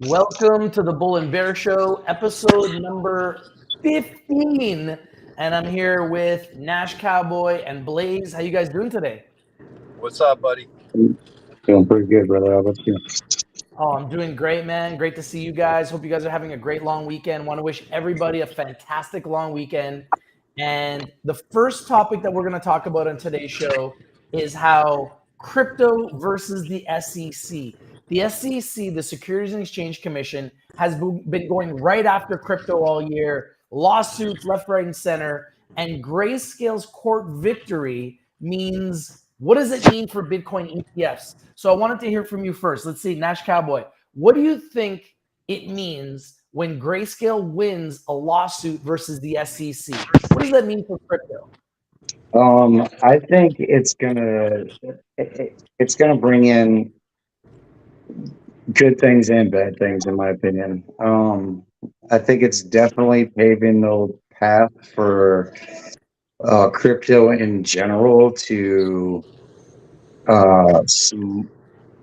Welcome to the Bull and Bear Show, episode number 15. And I'm here with Nash Cowboy and Blaze. How you guys doing today? What's up, buddy? Feeling pretty good, brother. How about you? Oh, I'm doing great, man. Great to see you guys. Hope you guys are having a great long weekend. Want to wish everybody a fantastic long weekend. And the first topic that we're going to talk about on today's show is how crypto versus the SEC. The SEC, the Securities and Exchange Commission, has been going right after crypto all year, lawsuits left, right, and center. And Grayscale's court victory means, what does it mean for Bitcoin ETFs? So I wanted to hear from you first. Let's see, Nash Cowboy, what do you think it means when Grayscale wins a lawsuit versus the SEC? What does that mean for crypto? I think it's gonna bring in good things and bad things, in my opinion. I think it's definitely paving the path for crypto in general to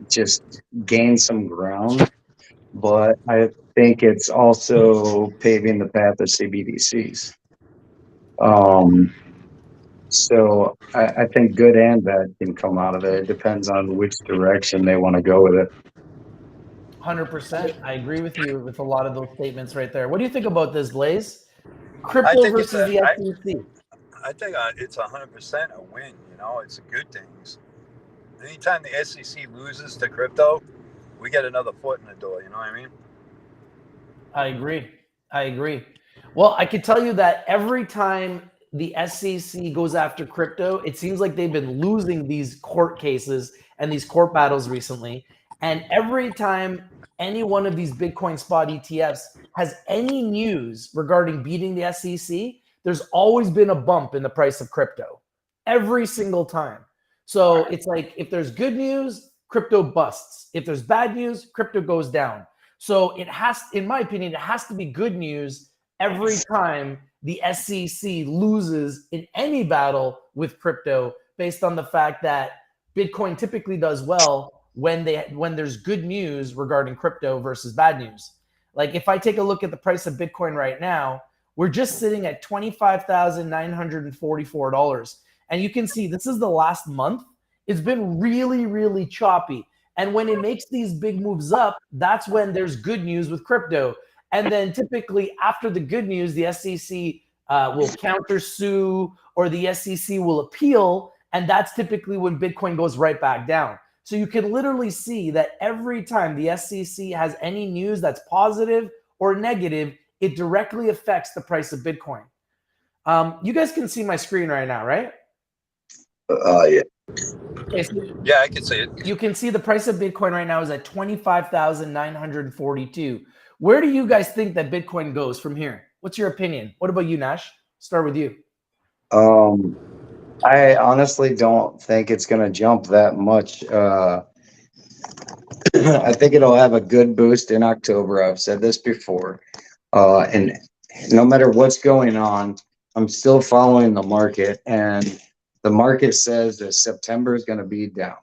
just gain some ground, but I think it's also paving the path of CBDCs. So I think good and bad can come out of it. It depends on which direction they want to go with it. 100%. I agree with you with a lot of those statements right there. What do you think about this, Blaze? Crypto versus the SEC. I think it's 100% a win. You know, it's a good thing. Anytime the SEC loses to crypto, we get another foot in the door. You know what I mean? I agree. Well, I can tell you that every time the SEC goes after crypto, it seems like they've been losing these court cases and these court battles recently. And every time any one of these Bitcoin spot ETFs has any news regarding beating the SEC, there's always been a bump in the price of crypto every single time. So it's like, if there's good news, crypto busts. If there's bad news, crypto goes down. So it has, in my opinion, it has to be good news every time the SEC loses in any battle with crypto, based on the fact that Bitcoin typically does well when there's good news regarding crypto versus bad news. Like, if I take a look at the price of Bitcoin right now, we're just sitting at $25,944. And you can see this is the last month. It's been really, really choppy. And when it makes these big moves up, that's when there's good news with crypto. And then typically after the good news, the SEC will countersue, or the SEC will appeal. And that's typically when Bitcoin goes right back down. So you can literally see that every time the SEC has any news that's positive or negative, it directly affects the price of Bitcoin. You guys can see my screen right now, right? Yeah. Okay, so Yeah, I can see it. you can see the price of Bitcoin right now is at 25,942. Where do you guys think that Bitcoin goes from here? What's your opinion? What about you, Nash? Start with you. I honestly don't think it's going to jump that much. I think it'll have a good boost in October. I've said this before. And no matter what's going on, I'm still following the market, and the market says that September is going to be down.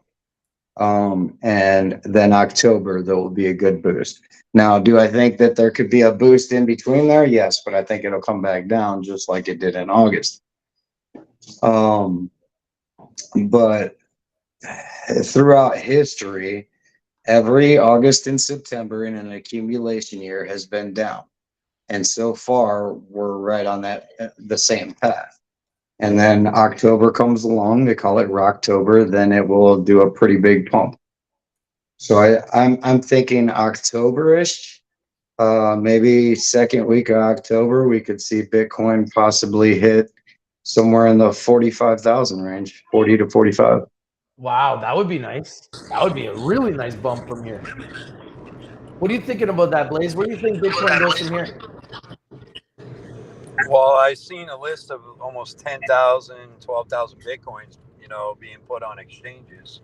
And then October, there will be a good boost. Now, do I think that there could be a boost in between there? Yes, but I think it'll come back down just like it did in August. But throughout history, every August and September in an accumulation year has been down. And so far, we're right on the same path. And then October comes along, they call it Rocktober, then it will do a pretty big pump. So I'm thinking October-ish, maybe second week of October, we could see Bitcoin possibly hit somewhere in the 45,000 range, 40 to 45. Wow, that would be nice. That would be a really nice bump from here. What are you thinking about that, Blaze? Where do you think Bitcoin goes from here? Well, I seen a list of almost 10,000, 12,000 Bitcoins, you know, being put on exchanges.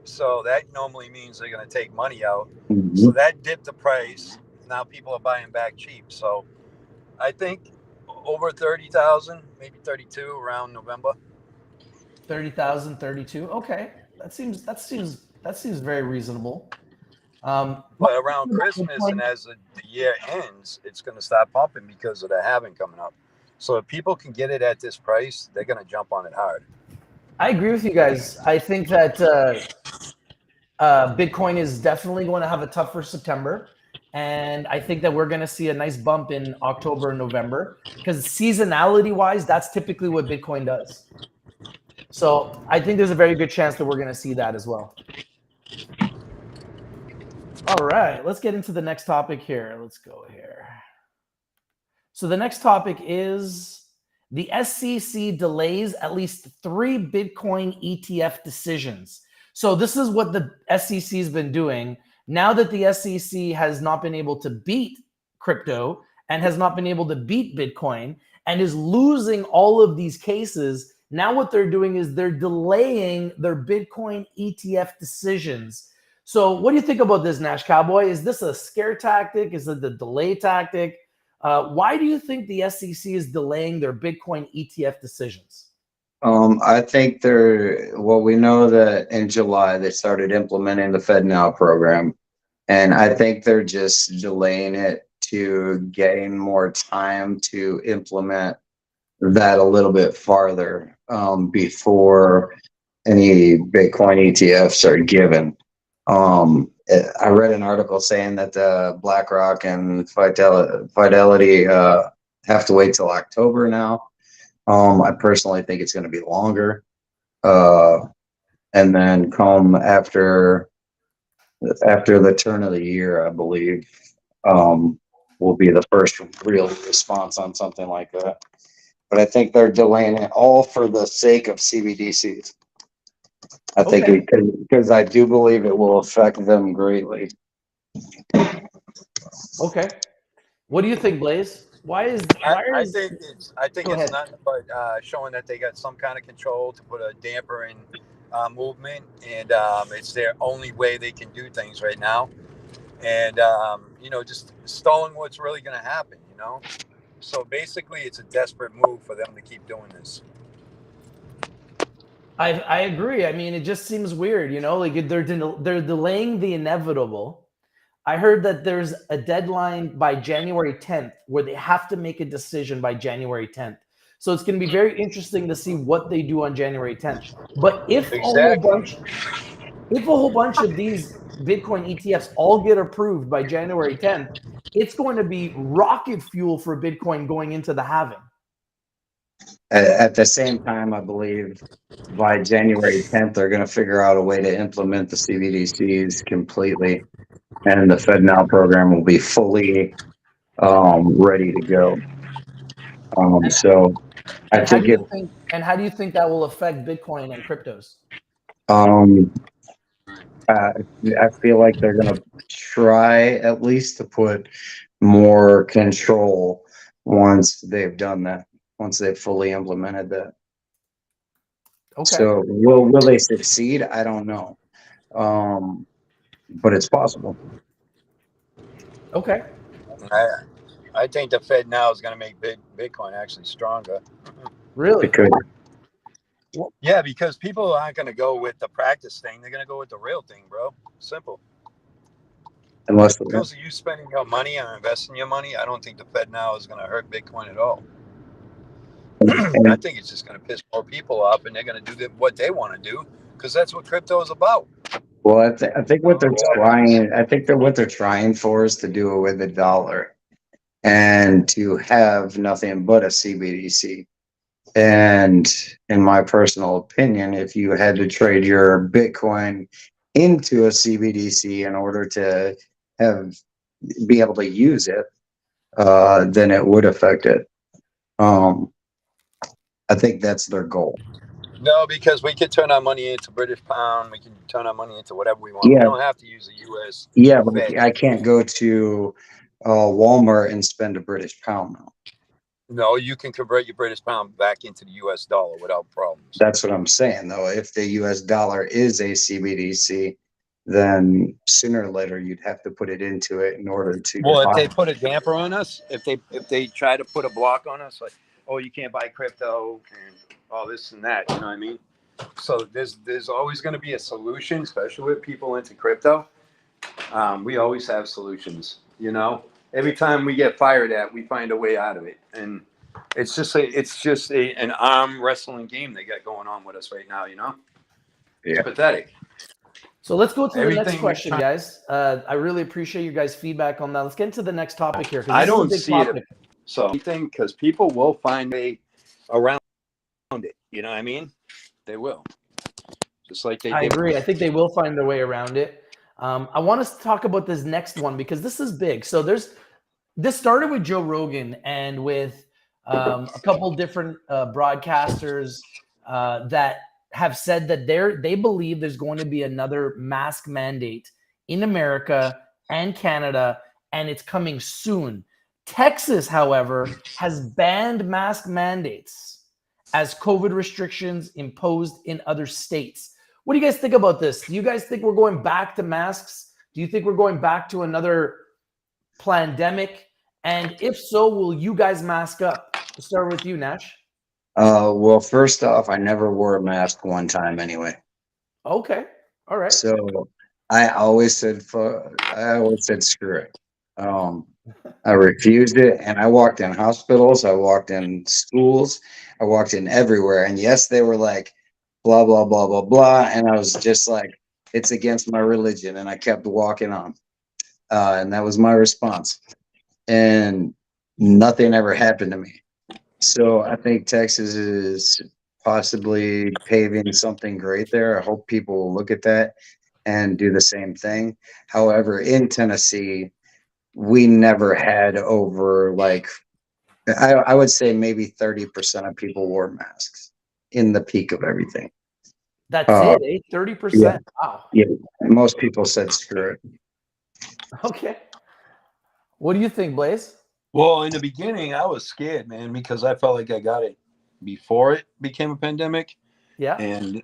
So that normally means they're going to take money out. Mhm. So that dipped the price. Now people are buying back cheap. So I think over 30,000, maybe 32 around November. 30,000, 32. Okay, that seems very reasonable. But around Christmas and as the year ends, it's going to stop pumping because of the halving coming up. So if people can get it at this price, they're going to jump on it hard. I agree with you guys. I think that Bitcoin is definitely going to have a tougher September. And I think that we're going to see a nice bump in October and November because seasonality wise, that's typically what Bitcoin does. So I think there's a very good chance that we're going to see that as well. All right, let's get into the next topic here. Let's go here. So the next topic is the SEC delays at least 3 Bitcoin ETF decisions. So this is what the SEC has been doing. Now that the SEC has not been able to beat crypto and has not been able to beat Bitcoin and is losing all of these cases, now what they're doing is they're delaying their Bitcoin ETF decisions. So what do you think about this, Nash Cowboy? Is this a scare tactic? Is it the delay tactic? Why do you think the SEC is delaying their Bitcoin ETF decisions? I think we know that in July they started implementing the FedNow program, and I think they're just delaying it to gain more time to implement that a little bit farther before any Bitcoin ETFs are given. I read an article saying that BlackRock and Fidelity have to wait till October now. I personally think it's going to be longer. And then come after the turn of the year, I believe, will be the first real response on something like that. But I think they're delaying it all for the sake of CBDCs. I think because I do believe it will affect them greatly. Okay. What do you think, Blaze? I think it's nothing but showing that they got some kind of control to put a damper in movement, and it's their only way they can do things right now. And just stalling what's really going to happen. So basically, it's a desperate move for them to keep doing this. I agree. I mean, it just seems weird, like they're delaying the inevitable. I heard that there's a deadline by January 10th where they have to make a decision by January 10th. So it's going to be very interesting to see what they do on January 10th. But if a whole bunch of these Bitcoin ETFs all get approved by January 10th, it's going to be rocket fuel for Bitcoin going into the halving. At the same time, I believe by January 10th, they're going to figure out a way to implement the CBDCs completely, and the FedNow program will be fully ready to go. So I think how do you think that will affect Bitcoin and cryptos? I feel like they're going to try at least to put more control once they've done that, once they've fully implemented that. Okay. So will they succeed? I don't know. But it's possible. Okay. I think the Fed now is going to make Bitcoin actually stronger. Really? Yeah, because people aren't going to go with the practice thing. They're going to go with the real thing, bro. Simple. Unless because of you spending your money and investing your money, I don't think the Fed now is going to hurt Bitcoin at all. I think it's just going to piss more people off, and they're going to do what they want to do because that's what crypto is about. Well, I think what they're trying, what they're trying for is to do it with the dollar and to have nothing but a CBDC. And in my personal opinion, if you had to trade your Bitcoin into a CBDC in order to be able to use it, then it would affect it. I think that's their goal. No, because we can turn our money into British pound. We can turn our money into whatever we want. Yeah. We don't have to use the U.S. Yeah, but Fed. I can't go to Walmart and spend a British pound now. No, you can convert your British pound back into the U.S. dollar without problems. That's what I'm saying, though. If the U.S. dollar is a CBDC, then sooner or later you'd have to put it into it in order to. Well, if they put a damper on us, if they try to put a block on us, like, oh, you can't buy crypto and all this and that, you know what I mean? So there's always going to be a solution, especially with people into crypto. We always have solutions, you know. Every time we get fired at, we find a way out of it, and it's just an arm wrestling game they got going on with us right now, you know. It's pathetic. So let's go to the next Everything question, guys. I really appreciate you guys' feedback on that. Let's get into the next topic here. I don't see it. So anything, because people will find a around it. You know what I mean? They will. Just like they did. I agree. I think they will find their way around it. I want us to talk about this next one because this is big. So this started with Joe Rogan and with a couple different broadcasters that have said that they believe there's going to be another mask mandate in America and Canada, and it's coming soon. Texas, however, has banned mask mandates as COVID restrictions imposed in other states. What do you guys think about this? Do you guys think we're going back to masks? Do you think we're going back to another pandemic? And if so, will you guys mask up? We'll start with you, Nash. Well, first off, I never wore a mask one time anyway. Okay. All right. So I always said screw it. I refused it, and I walked in hospitals, I walked in schools, I walked in everywhere. And yes, they were like, blah, blah, blah, blah, blah. And I was just like, it's against my religion. And I kept walking on. And that was my response. And nothing ever happened to me. So I think Texas is possibly paving something great there. I hope people will look at that and do the same thing. However, in Tennessee, we never had over like, I would say maybe 30% of people wore masks in the peak of everything. That's it, eh? 30%. Yeah. Wow. Yeah. Most people said screw it. Okay. What do you think, Blaze? Well, in the beginning, I was scared, man, because I felt like I got it before it became a pandemic. Yeah. And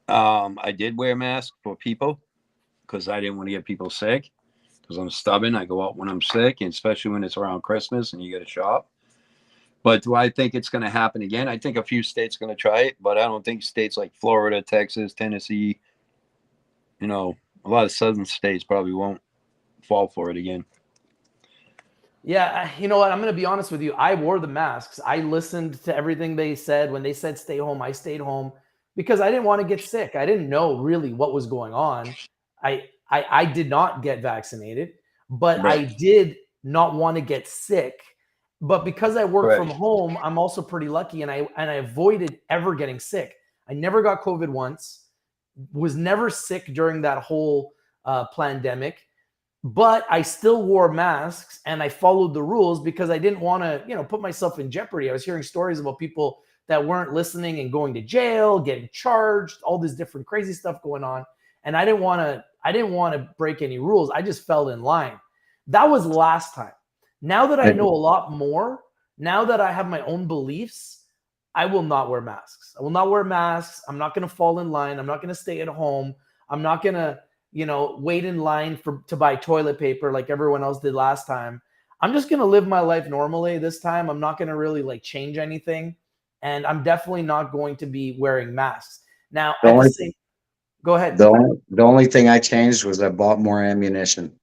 I did wear a mask for people because I didn't want to get people sick because I'm stubborn. I go out when I'm sick, and especially when it's around Christmas and you get to shop. But do I think it's going to happen again? I think a few states are going to try it, but I don't think states like Florida, Texas, Tennessee, you know, a lot of southern states probably won't fall for it again. Yeah, you know what? I'm going to be honest with you. I wore the masks. I listened to everything they said. When they said stay home, I stayed home because I didn't want to get sick. I didn't know really what was going on. I did not get vaccinated, but Right. I did not want to get sick. But because I work Right. from home, I'm also pretty lucky, and I avoided ever getting sick. I never got COVID once, was never sick during that whole pandemic. But I still wore masks and I followed the rules because I didn't want to, put myself in jeopardy. I was hearing stories about people that weren't listening and going to jail, getting charged, all this different crazy stuff going on. And I didn't want to break any rules. I just fell in line. That was last time. Now that I know a lot more, now that I have my own beliefs, I will not wear masks. I will not wear masks. I'm not going to fall in line. I'm not going to stay at home. I'm not going to wait in line to buy toilet paper like everyone else did last time. I'm just going to live my life normally this time. I'm not going to really change anything. And I'm definitely not going to be wearing masks. Now, go ahead. The only thing I changed was I bought more ammunition.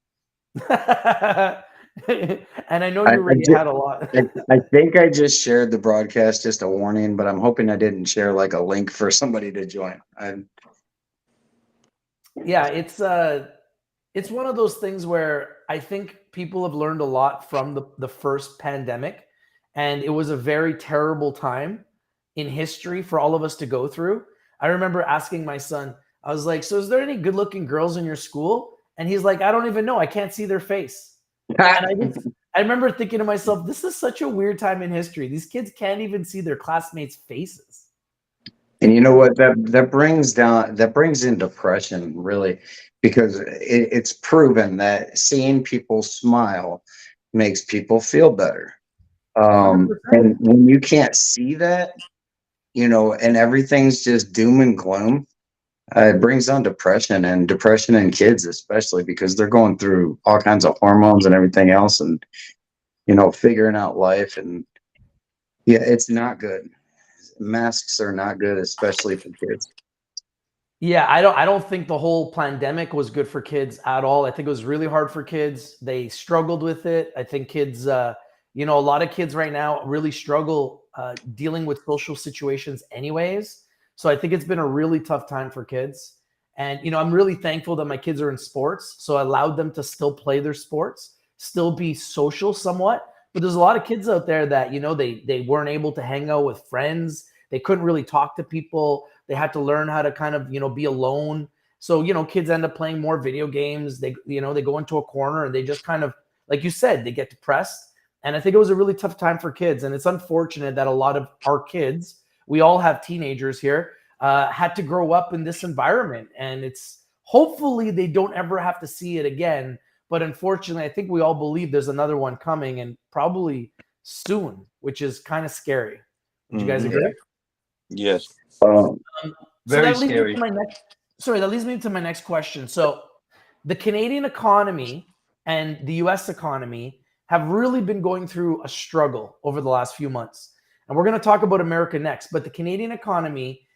And I know you already had a lot. I think I just shared the broadcast, just a warning, but I'm hoping I didn't share like a link for somebody to join. Yeah, it's one of those things where I think people have learned a lot from the first pandemic, and it was a very terrible time in history for all of us to go through. I remember asking my son, I was like, so is there any good-looking girls in your school? And he's like, I don't even know. I can't see their face. And I remember thinking to myself, this is such a weird time in history. These kids can't even see their classmates' faces. And you know what, that brings in depression, really, because it's proven that seeing people smile makes people feel better. And when you can't see that, and everything's just doom and gloom, it brings on depression in kids, especially because they're going through all kinds of hormones and everything else, and figuring out life. And yeah, it's not good. Masks are not good, especially for kids. Yeah, I don't think the whole pandemic was good for kids at all. I think it was really hard for kids. They struggled with it. I think kids, a lot of kids right now really struggle dealing with social situations anyways. So I think it's been a really tough time for kids. And I'm really thankful that my kids are in sports, so I allowed them to still play their sports, still be social somewhat. But there's a lot of kids out there that they weren't able to hang out with friends. They couldn't really talk to people. They had to learn how to kind of, be alone. So, kids end up playing more video games. They go into a corner and they just kind of, like you said, they get depressed. And I think it was a really tough time for kids. And it's unfortunate that a lot of our kids, we all have teenagers here, had to grow up in this environment. And it's hopefully they don't ever have to see it again. But unfortunately, I think we all believe there's another one coming and probably soon, which is kind of scary. Would you guys agree? Yes. So Very that leads scary. me to my next. Sorry, that leads me to my next question. So, the Canadian economy and the U.S. economy have really been going through a struggle over the last few months, and we're going to talk about America next. But the Canadian economy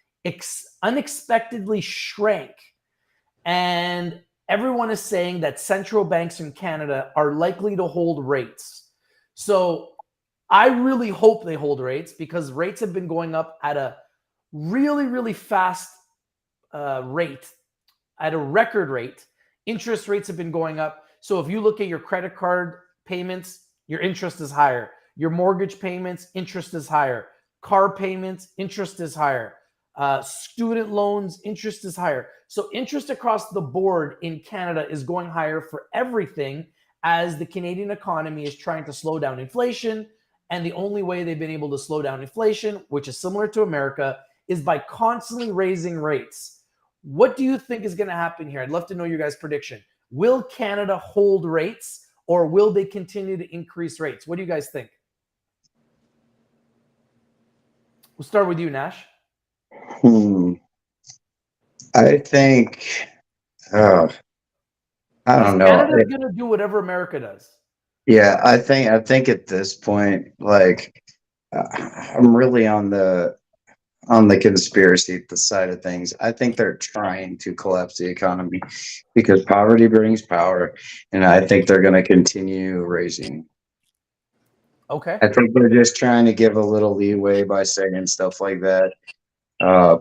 unexpectedly shrank, and everyone is saying that central banks in Canada are likely to hold rates. So, I really hope they hold rates because rates have been going up at a really, really fast rate, at a record rate. Interest rates have been going up. So if you look at your credit card payments, your interest is higher. Your mortgage payments, interest is higher. Car payments, interest is higher. Student loans, interest is higher. So interest across the board in Canada is going higher for everything as the Canadian economy is trying to slow down inflation. And the only way they've been able to slow down inflation, which is similar to America, is by constantly raising rates. What do you think is going to happen here? I'd love to know your guys' prediction. Will Canada hold rates or will they continue to increase rates? What do you guys think? We'll start with you, Nash. I think, I don't know. Canada's going to do whatever America does. Yeah, I think at this point, like, I'm really on the conspiracy side of things. I think they're trying to collapse the economy because poverty brings power, and I think they're going to continue raising. Okay. I think they're just trying to give a little leeway by saying stuff like that,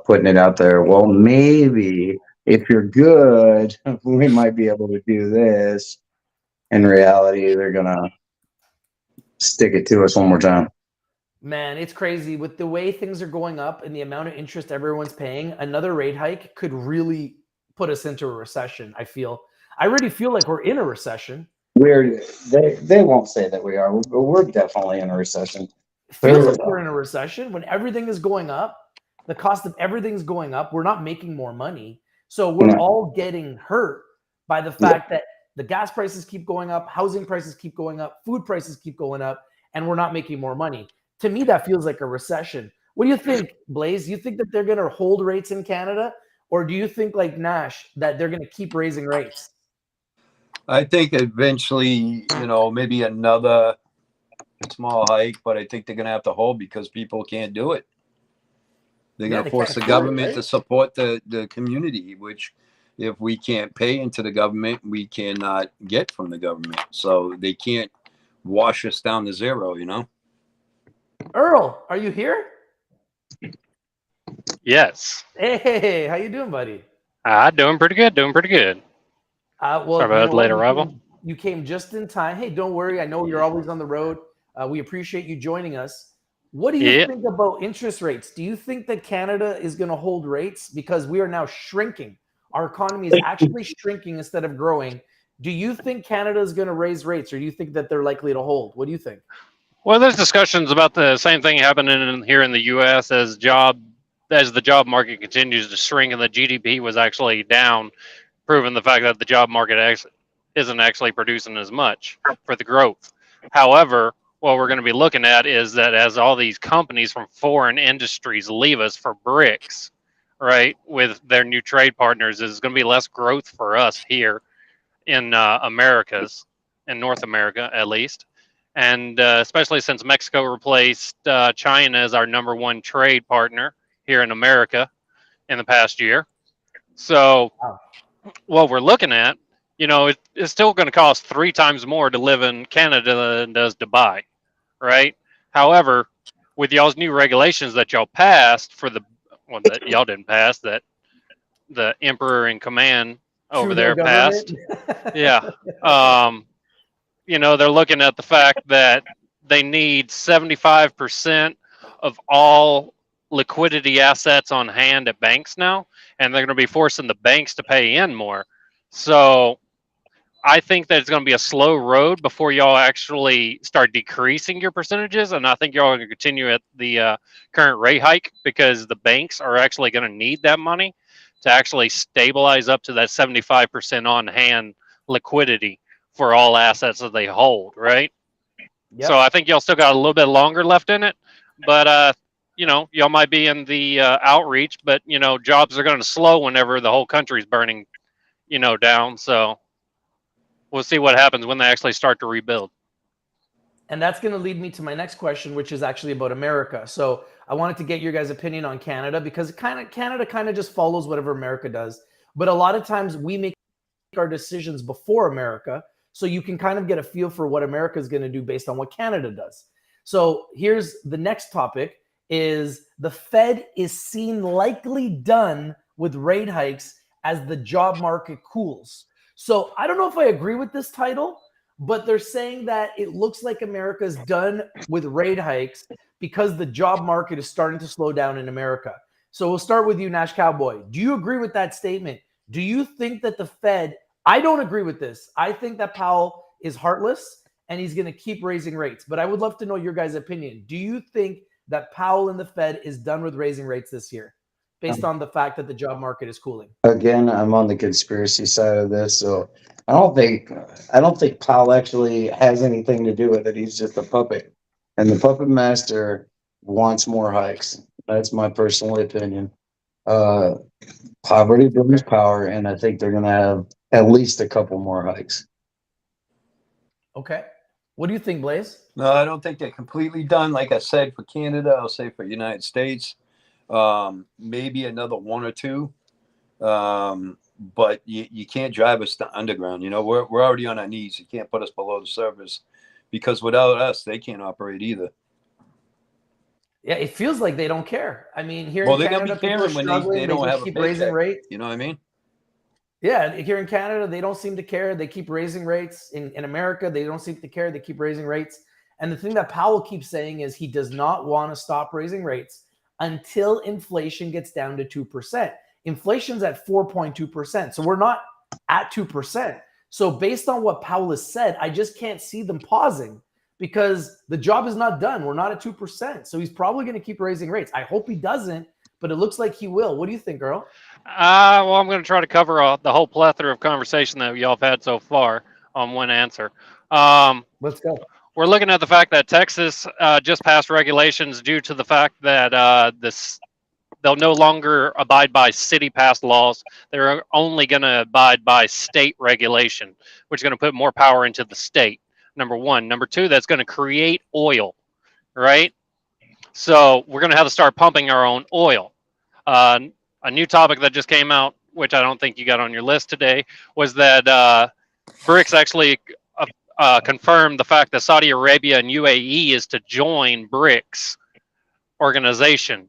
putting it out there. Well, maybe if you're good, we might be able to do this. In reality, they're going to stick it to us one more time. Man, it's crazy. With the way things are going up and the amount of interest everyone's paying, another rate hike could really put us into a recession, I feel. I already feel like we're in a recession. They won't say that we are. We're definitely in a recession. It feels like we're in a recession when everything is going up. The cost of everything's going up. We're not making more money. So we're all getting hurt by the fact that the gas prices keep going up, housing prices keep going up, food prices keep going up, and we're not making more money. To me, that feels like a recession. What do you think, Blaze? You think that they're going to hold rates in Canada? Or do you think, like Nash, that they're going to keep raising rates? I think eventually, maybe another small hike, but I think they're going to have to hold because people can't do it. They're going to force the government to support the community, which if we can't pay into the government, we cannot get from the government. So they can't wash us down to zero, Earl, are you here? Yes. Hey, how you doing, buddy? Doing pretty good. Well, sorry about late arrival. You came just in time. Hey, don't worry. I know you're always on the road. We appreciate you joining us. What do you think about interest rates? Do you think that Canada is going to hold rates because we are now shrinking? Our economy is actually shrinking instead of growing. Do you think Canada is going to raise rates, or do you think that they're likely to hold? What do you think? Well, there's discussions about the same thing happening here in the U.S. as the job market continues to shrink and the GDP was actually down, proving the fact that the job market isn't actually producing as much for the growth. However, what we're going to be looking at is that as all these companies from foreign industries leave us for BRICS, right, with their new trade partners, there's going to be less growth for us here in Americas, in North America at least. And especially since Mexico replaced China as our #1 trade partner here in America in the past year. So Wow. what we're looking at, it's still going to cost 3 times more to live in Canada than it does Dubai, right? However, with y'all's new regulations that y'all passed for the one that y'all didn't pass, that the emperor in command over Trudeau there government. passed, yeah, they're looking at the fact that they need 75% of all liquidity assets on hand at banks now, and they're going to be forcing the banks to pay in more. So I think that it's going to be a slow road before y'all actually start decreasing your percentages, and I think y'all are going to continue at the current rate hike because the banks are actually going to need that money to actually stabilize up to that 75% on hand liquidity for all assets that they hold, right? Yep. So I think y'all still got a little bit longer left in it, but y'all might be in the outreach, but jobs are going to slow whenever the whole country's burning, down. So we'll see what happens when they actually start to rebuild. And that's going to lead me to my next question, which is actually about America. So I wanted to get your guys' opinion on Canada because Canada kind of just follows whatever America does. But a lot of times we make our decisions before America. So you can kind of get a feel for what America is going to do based on what Canada does. So here's the next topic is the Fed is seen likely done with rate hikes as the job market cools. So I don't know if I agree with this title, but they're saying that it looks like America's done with rate hikes because the job market is starting to slow down in America. So we'll start with you, Nash Cowboy. Do you agree with that statement? Do you think that the Fed, I don't agree with this. I think that Powell is heartless and he's going to keep raising rates. But I would love to know your guys' opinion. Do you think that Powell and the Fed is done with raising rates this year based on the fact that the job market is cooling? Again, I'm on the conspiracy side of this, so I don't think Powell actually has anything to do with it. He's just a puppet, and the puppet master wants more hikes. That's my personal opinion. Poverty brings power, and I think they're going to have at least a couple more hikes. Okay. What do you think, Blaze? No, I don't think they're completely done. Like I said, for Canada, I'll say for United States, maybe another 1 or 2. But you can't drive us to underground. We're already on our knees. You can't put us below the surface because without us, they can't operate either. Yeah, it feels like they don't care. I mean, here Well, in they're Canada, gonna be people are caring when struggling. they don't just have a keep paycheck. raising rates. You know what I mean? Yeah, here in Canada, they don't seem to care. They keep raising rates. In America, they don't seem to care. They keep raising rates. And the thing that Powell keeps saying is he does not want to stop raising rates until inflation gets down to 2%. Inflation's at 4.2%. So we're not at 2%. So based on what Powell has said, I just can't see them pausing because the job is not done. We're not at 2%. So he's probably going to keep raising rates. I hope he doesn't, but it looks like he will. What do you think, Earl? Well, I'm going to try to cover the whole plethora of conversation that y'all have had so far on one answer. Let's go. We're looking at the fact that Texas just passed regulations due to the fact that they'll no longer abide by city-passed laws. They're only going to abide by state regulation, which is going to put more power into the state, number one. Number two, that's going to create oil, right? So we're going to have to start pumping our own oil. A new topic that just came out, which I don't think you got on your list today, was that BRICS actually confirmed the fact that Saudi Arabia and UAE is to join BRICS organization,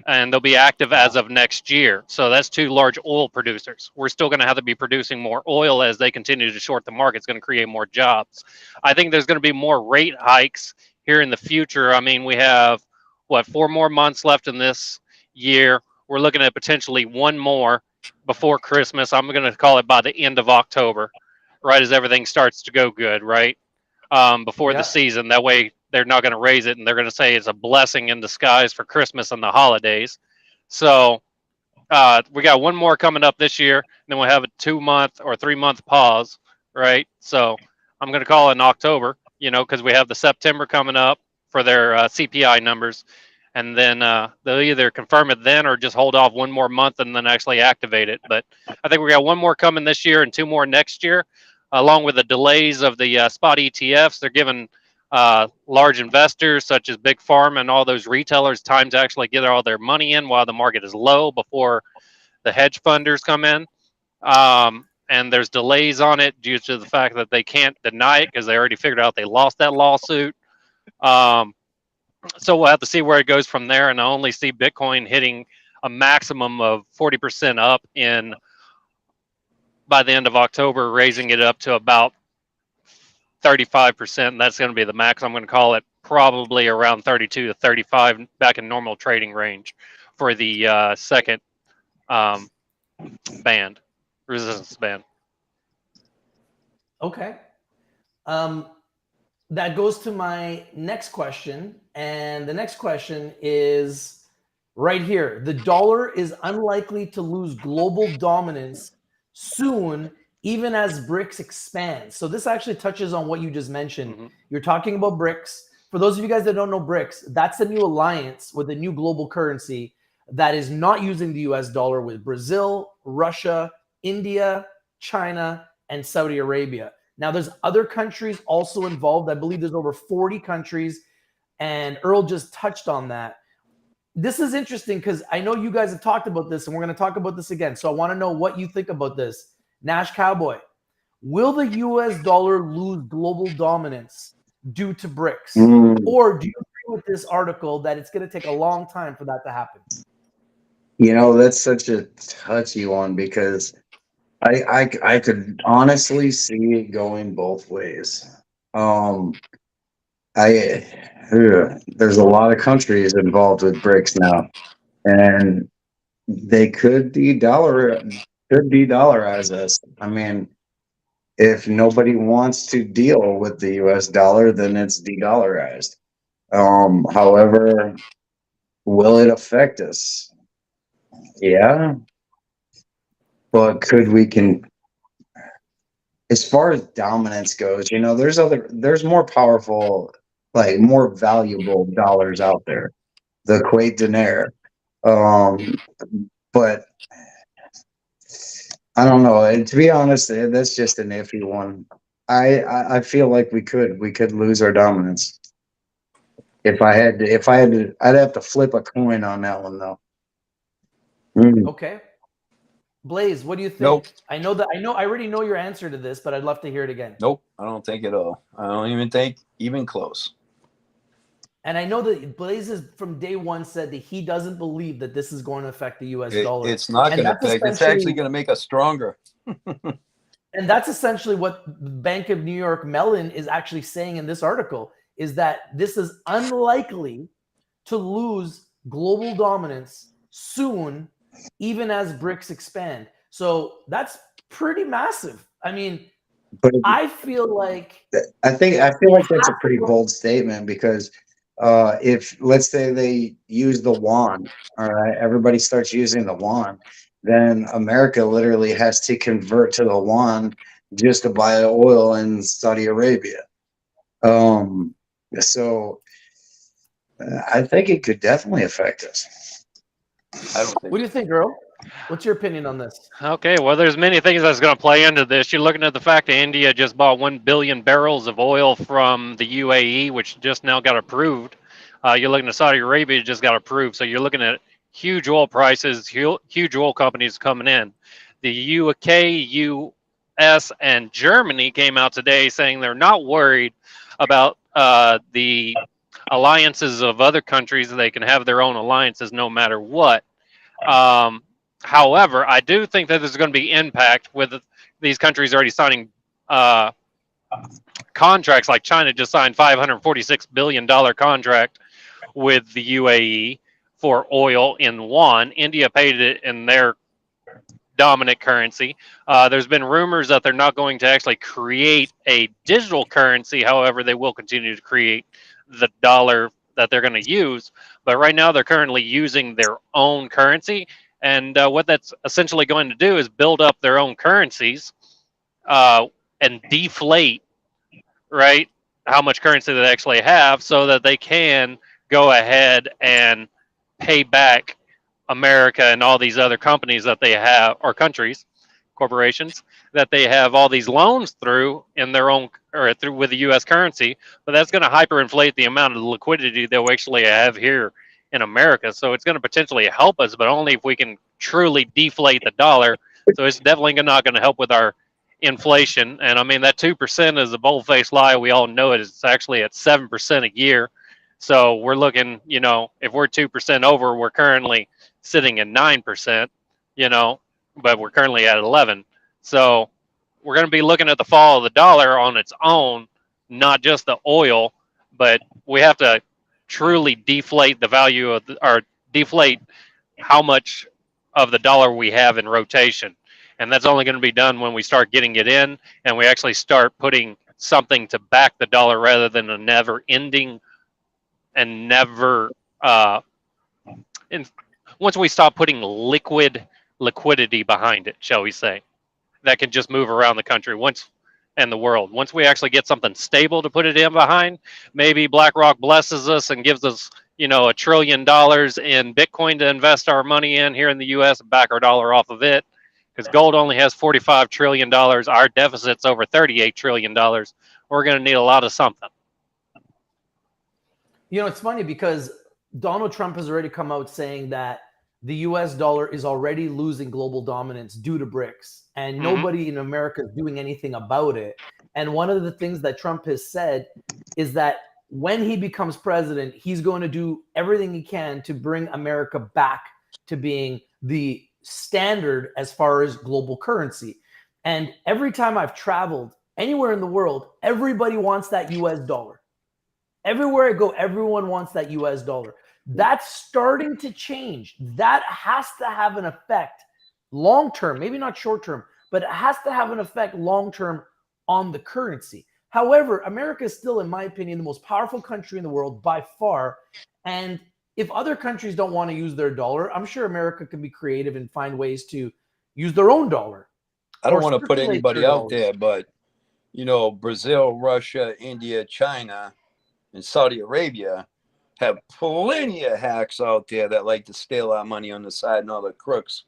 and they'll be active as of next year. So that's 2 large oil producers. We're still going to have to be producing more oil as they continue to short the market. It's going to create more jobs. I think there's going to be more rate hikes here in the future. I mean, we have, 4 more months left in this year. We're looking at potentially 1 more before Christmas. I'm going to call it by the end of October, right as everything starts to go good, right? Before the season. That way they're not going to raise it, and they're going to say it's a blessing in disguise for Christmas and the holidays. So we got 1 more coming up this year, and then we'll have a 2-month or 3-month pause, right? So I'm going to call it in October, because we have the September coming up for their CPI numbers. And then they'll either confirm it then or just hold off 1 more month and then actually activate it. But I think we got 1 more coming this year and 2 more next year, along with the delays of the spot ETFs. They're giving large investors such as Big Pharma and all those retailers time to actually get all their money in while the market is low before the hedge funders come in. And there's delays on it due to the fact that they can't deny it because they already figured out they lost that lawsuit. So we'll have to see where it goes from there. And I only see Bitcoin hitting a maximum of 40% up by the end of October, raising it up to about 35%. And that's going to be the max. I'm going to call it probably around 32 to 35 back in normal trading range for the second resistance band. Okay. That goes to my next question. And the next question is right here. The dollar is unlikely to lose global dominance soon, even as BRICS expands. So this actually touches on what you just mentioned. Mm-hmm. You're talking about BRICS. For those of you guys that don't know BRICS, that's the new alliance with a new global currency that is not using the US dollar, with Brazil, Russia, India, China, and Saudi Arabia. Now, there's other countries also involved. I believe there's over 40 countries, and Earl just touched on that. This is interesting because I know you guys have talked about this, and we're going to talk about this again. So I want to know what you think about this. Nash Cowboy, will the US dollar lose global dominance due to BRICS? Or do you agree with this article that it's going to take a long time for that to happen? You know, that's such a touchy one because I could honestly see it going both ways. There's a lot of countries involved with BRICS now, and they could de-dollarize us. I mean, if nobody wants to deal with the US dollar, then it's de-dollarized. However, will it affect us? Yeah. But as far as dominance goes, you know, there's more powerful, like more valuable dollars out there. The Kuwait dinar. But I don't know. And to be honest, that's just an iffy one. I feel like we could lose our dominance. If I had to, I'd have to flip a coin on that one though. Okay. Blaze, what do you think? Nope. I already know your answer to this, but I'd love to hear it again. Nope, I don't think at all. I don't even think even close. And I know that Blaze has from day one said that he doesn't believe that this is going to affect the US dollar. It's not going to affect. It's actually going to make us stronger. And that's essentially what the Bank of New York Mellon is actually saying in this article, is that this is unlikely to lose global dominance soon, even as BRICS expand. So that's pretty massive. I mean, but I feel like I feel like that's a pretty bold statement because if let's say they use the yuan, all right, everybody starts using the yuan, then America literally has to convert to the yuan just to buy oil in Saudi Arabia. So I think it could definitely affect us. What do you think, Earl? What's your opinion on this? Okay, well, there's many things that's going to play into this. You're looking at the fact that India just bought 1 billion barrels of oil from the UAE, which just now got approved. You're looking at Saudi Arabia, just got approved. So you're looking at huge oil prices, huge oil companies coming in. The UK, US, and Germany came out today saying they're not worried about the alliances of other countries. They can have their own alliances no matter what. However, I do think that there's going to be impact with these countries already signing contracts. Like China just signed $546 billion contract with the UAE for oil in yuan. India paid it in their dominant currency. There's been rumors that they're not going to actually create a digital currency. However, they will continue to create the dollar that they're going to use. But right now, they're currently using their own currency. And what that's essentially going to do is build up their own currencies and deflate, right, how much currency they actually have so that they can go ahead and pay back America and all these other companies that they have, or countries, corporations, that they have all these loans through in their own, or through with the U.S. currency. But that's going to hyperinflate the amount of liquidity they'll actually have here in America. So it's going to potentially help us, but only if we can truly deflate the dollar. So it's definitely not going to help with our inflation. And I mean, that 2% is a bold-faced lie. We all know it. It's actually at 7% a year. So we're looking, you know, if we're 2% over, we're currently sitting at 9%, you know, but we're currently at 11. So we're going to be looking at the fall of the dollar on its own, not just the oil, but we have to truly deflate the value of or deflate how much of the dollar we have in rotation. And that's only going to be done when we start getting it in and we actually start putting something to back the dollar rather than a never ending and never once we stop putting liquidity behind it, shall we say, that can just move around the country and the world. Once we actually get something stable to put it in behind, maybe BlackRock blesses us and gives us, you know, $1 trillion in Bitcoin to invest our money in here in the U.S. and back our dollar off of it. Because gold only has $45 trillion. Our deficit's over $38 trillion. We're going to need a lot of something. You know, it's funny because Donald Trump has already come out saying that the US dollar is already losing global dominance due to BRICS, and nobody in America is doing anything about it. And one of the things that Trump has said is that when he becomes president, he's going to do everything he can to bring America back to being the standard as far as global currency. And every time I've traveled anywhere in the world, everybody wants that US dollar. Everywhere I go, everyone wants that US dollar. That's starting to change. That has to have an effect long term, maybe not short term, but it has to have an effect long term on the currency. However, America is still, in my opinion, the most powerful country in the world by far. And if other countries don't want to use their dollar, I'm sure America can be creative and find ways to use their own dollar. I don't want to put anybody out there, but, you know, Brazil, Russia, India, China, and Saudi Arabia have plenty of hacks out there that like to steal our money on the side and all the crooks.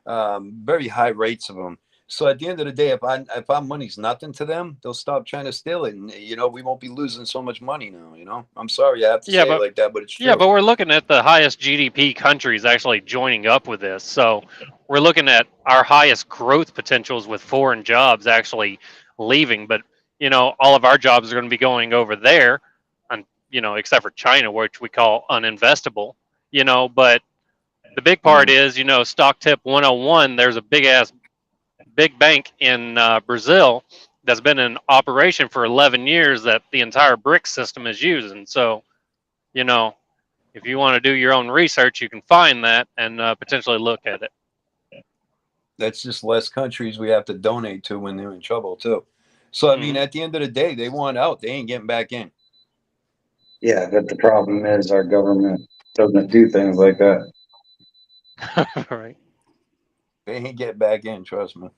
Very high rates of them. So at the end of the day, if our money's nothing to them, they'll stop trying to steal it. And, you know, we won't be losing so much money now, you know. I'm sorry I have to say it like that, but it's true. Yeah, but we're looking at the highest GDP countries actually joining up with this. So we're looking at our highest growth potentials with foreign jobs actually leaving. But, you know, all of our jobs are going to be going over there. You know, except for China, which we call uninvestable, you know, but the big part is, you know, stock tip 101, there's a big bank in Brazil that's been in operation for 11 years that the entire BRICS system is using. So, you know, if you want to do your own research, you can find that and potentially look at it. That's just less countries we have to donate to when they're in trouble too. So, I mean, at the end of the day, they want out. They ain't getting back in. Yeah, but the problem is our government doesn't do things like that. Right. They ain't get back in, trust me.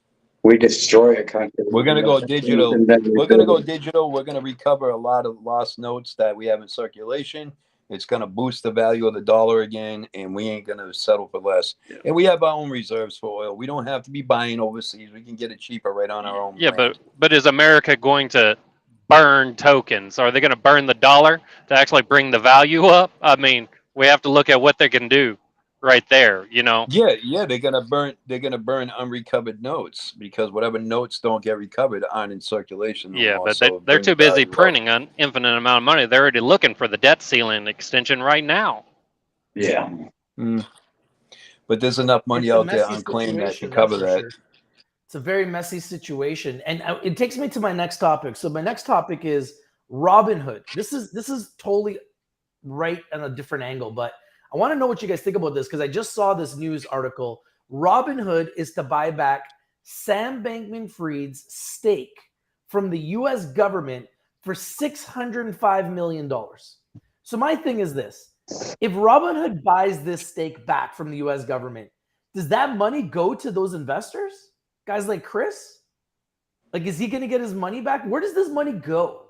We destroy a country. We're going to go digital. We're going to go digital. We're going to recover a lot of lost notes that we have in circulation. It's going to boost the value of the dollar again, and we ain't going to settle for less. Yeah. And we have our own reserves for oil. We don't have to be buying overseas. We can get it cheaper right on our own. Yeah, but is America going to burn tokens? Are they going to burn the dollar to actually bring the value up? I mean, we have to look at what they can do right there, you know. Yeah, they're going to burn unrecovered notes because whatever notes don't get recovered aren't in circulation no more, but so they're too busy printing an infinite amount of money. They're already looking for the debt ceiling extension right now. Yeah. But there's enough money out there unclaimed that can cover that. Sure. It's a very messy situation, and it takes me to my next topic. So my next topic is Robinhood. This is totally right on a different angle, but I want to know what you guys think about this because I just saw this news article. Robinhood is to buy back Sam Bankman-Fried's stake from the U.S. government for $605 million. So my thing is this: if Robinhood buys this stake back from the U.S. government, does that money go to those investors? Guys like Chris? Like, is he going to get his money back? Where does this money go?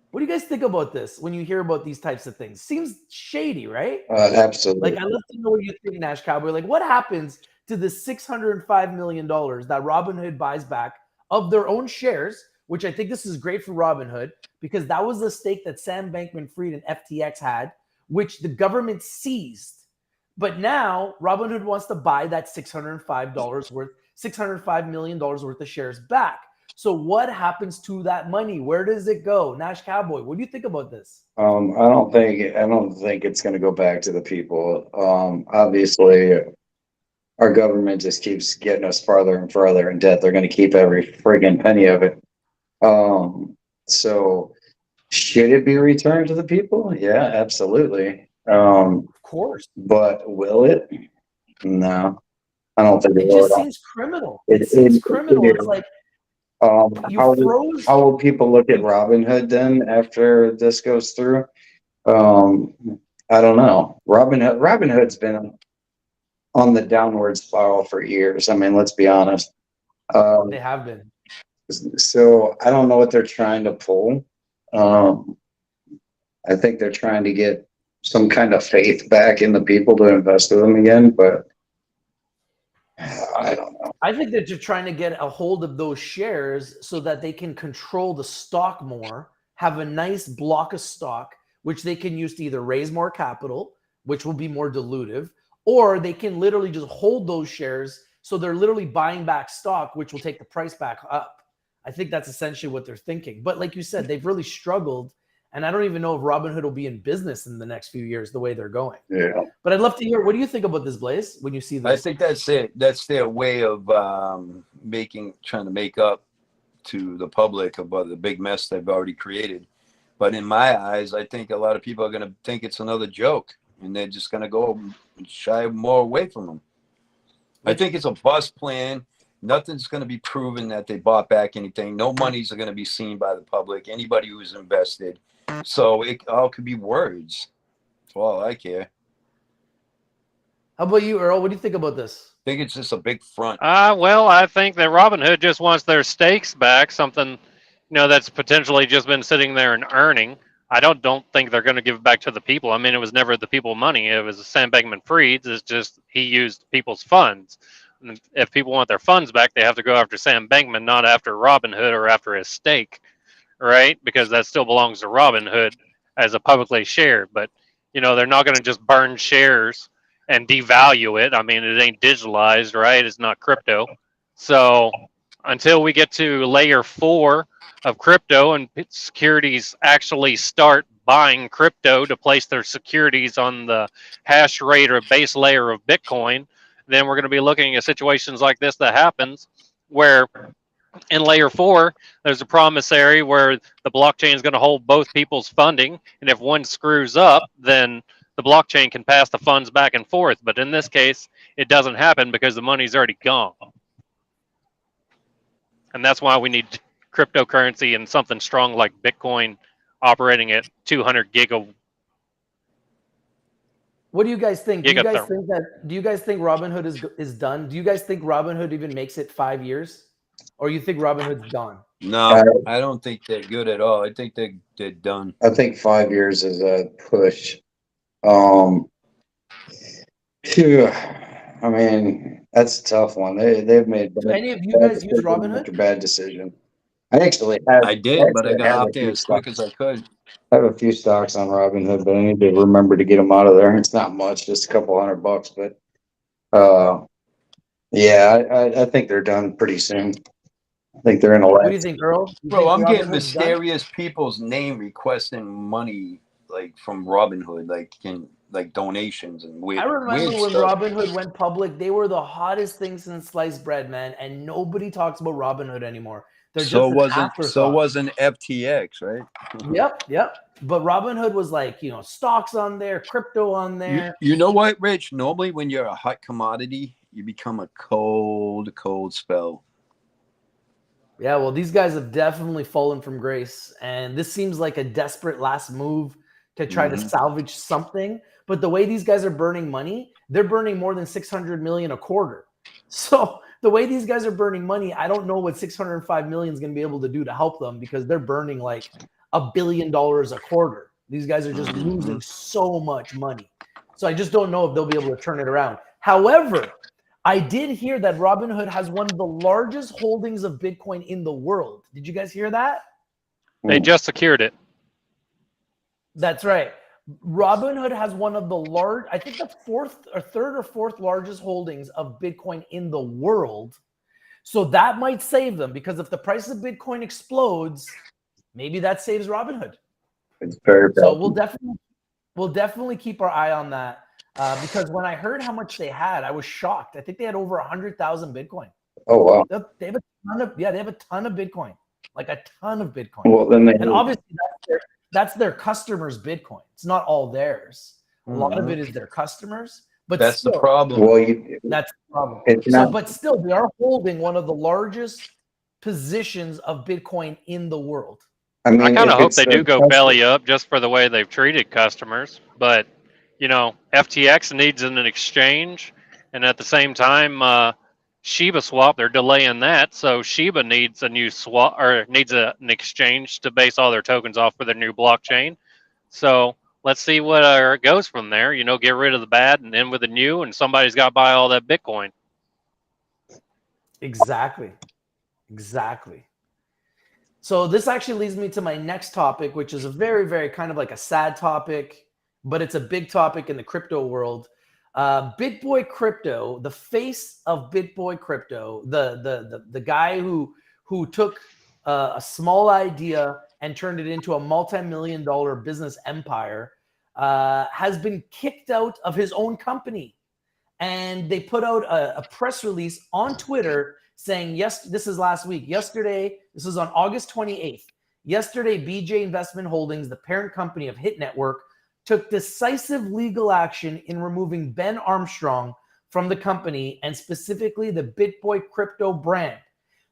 What do you guys think about this when you hear about these types of things? Seems shady, right? Absolutely. Like, I'd love to know what you think, Nash Cowboy. Like, what happens to the $605 million that Robinhood buys back of their own shares, which I think this is great for Robinhood because that was the stake that Sam Bankman-Fried and FTX had, which the government seized. But now Robinhood wants to buy that $605 million worth of shares back. So what happens to that money? Where does it go? Nash Cowboy, what do you think about this? I don't think it's going to go back to the people. Obviously, our government just keeps getting us farther and farther in debt. They're going to keep every friggin' penny of it. So should it be returned to the people? Yeah, absolutely. Of course. But will it? No, I don't think it will. It just seems criminal. It seems criminal. It's like, how will people look at Robinhood then after this goes through? I don't know. Robinhood's been on the downward spiral for years. I mean, let's be honest. They have been. So I don't know what they're trying to pull. I think they're trying to get some kind of faith back in the people to invest with them again, but I don't know. I think that they're trying to get a hold of those shares so that they can control the stock more, have a nice block of stock, which they can use to either raise more capital, which will be more dilutive, or they can literally just hold those shares. So they're literally buying back stock, which will take the price back up. I think that's essentially what they're thinking. But like you said, they've really struggled. And I don't even know if Robinhood will be in business in the next few years the way they're going. Yeah. But I'd love to hear, what do you think about this, Blaze, when you see this? I think that's it. That's their way of trying to make up to the public about the big mess they've already created. But in my eyes, I think a lot of people are going to think it's another joke, and they're just going to go and shy more away from them. I think it's a bust plan. Nothing's going to be proven that they bought back anything. No monies are going to be seen by the public, anybody who's invested. So it all could be words. That's all I care. How about you, Earl? What do you think about this? I think it's just a big front. Well, I think that Robinhood just wants their stakes back, something, that's potentially just been sitting there and earning. I don't think they're going to give it back to the people. I mean, it was never the people money. It was Sam Bankman-Fried's. It's just he used people's funds. And if people want their funds back, they have to go after Sam Bankman, not after Robinhood or after his stake, right? Because that still belongs to Robinhood as a publicly shared. But, they're not going to just burn shares and devalue it. I mean, it ain't digitalized, right? It's not crypto. So until we get to layer 4 of crypto and securities actually start buying crypto to place their securities on the hash rate or base layer of Bitcoin, then we're going to be looking at situations like this that happens where in layer 4, there's a promissory where the blockchain is going to hold both people's funding. And if one screws up, then the blockchain can pass the funds back and forth. But in this case, it doesn't happen because the money's already gone. And that's why we need cryptocurrency and something strong like Bitcoin operating at 200 gigawatt. What do you guys think? Do you guys think Robinhood is done? Do you guys think Robinhood even makes it 5 years? Or you think Robinhood's done? No, I don't think they're good at all. I think they're done. I think 5 years is a push. I mean, that's a tough one. They've made. Do any of you guys use Robinhood? A bad decision. I actually have. I did, but I got out there as quick as I could. I have a few stocks on Robinhood, but I need to remember to get them out of there. It's not much, just a couple $100, but yeah, I think they're done pretty soon. I think they're in a What do you think, Earl? Bro, I'm getting mysterious people's name requesting money like from Robinhood, like donations and weird. I remember when Robinhood went public, they were the hottest thing since sliced bread, man, and nobody talks about Robinhood anymore. They're so wasn't FTX, right? Yep. But Robinhood was like, stocks on there, crypto on there. You know what, Rich? Normally when you're a hot commodity, you become a cold spell. Yeah, well, these guys have definitely fallen from grace, and this seems like a desperate last move to try to salvage something. But the way these guys are burning money, they're burning more than $600 million a quarter. So the way these guys are burning money, I don't know what $605 million is going to be able to do to help them, because they're burning like $1 billion a quarter. These guys are just losing so much money. So I just don't know if they'll be able to turn it around. However, I did hear that Robinhood has one of the largest holdings of Bitcoin in the world. Did you guys hear that? They just secured it. That's right. Robinhood has one of the I think the third or fourth largest holdings of Bitcoin in the world. So that might save them, because if the price of Bitcoin explodes, maybe that saves Robinhood. It's very So bad. we'll definitely keep our eye on that, because when I heard how much they had, I was shocked. I think they had over 100,000 Bitcoin. Oh wow. They have a ton of Bitcoin, like a ton of Bitcoin. Well, then and obviously that's their customers' Bitcoin. It's not all theirs. A lot of it is their customers, but that's still, the problem. well, that's the problem. it's not. But still, they are holding one of the largest positions of Bitcoin in the world. I kind of hope they do go belly up just for the way they've treated customers. But, you know, FTX needs an exchange. And at the same time, Shiba Swap, they're delaying that. So Shiba needs a new swap, or needs an exchange to base all their tokens off for their new blockchain. So let's see where it goes from there. You know, get rid of the bad and end with the new, and somebody's got to buy all that Bitcoin. Exactly. So this actually leads me to my next topic, which is a very, very kind of like a sad topic, but it's a big topic in the crypto world. Bitboy Crypto, the face of Bitboy Crypto, the guy who took a small idea and turned it into a multi-million-dollar business empire, has been kicked out of his own company. And they put out a press release on Twitter saying, yes, this is last week. Yesterday, this is on August 28th. Yesterday, BJ Investment Holdings, the parent company of Hit Network, took decisive legal action in removing Ben Armstrong from the company, and specifically the Bitboy Crypto brand.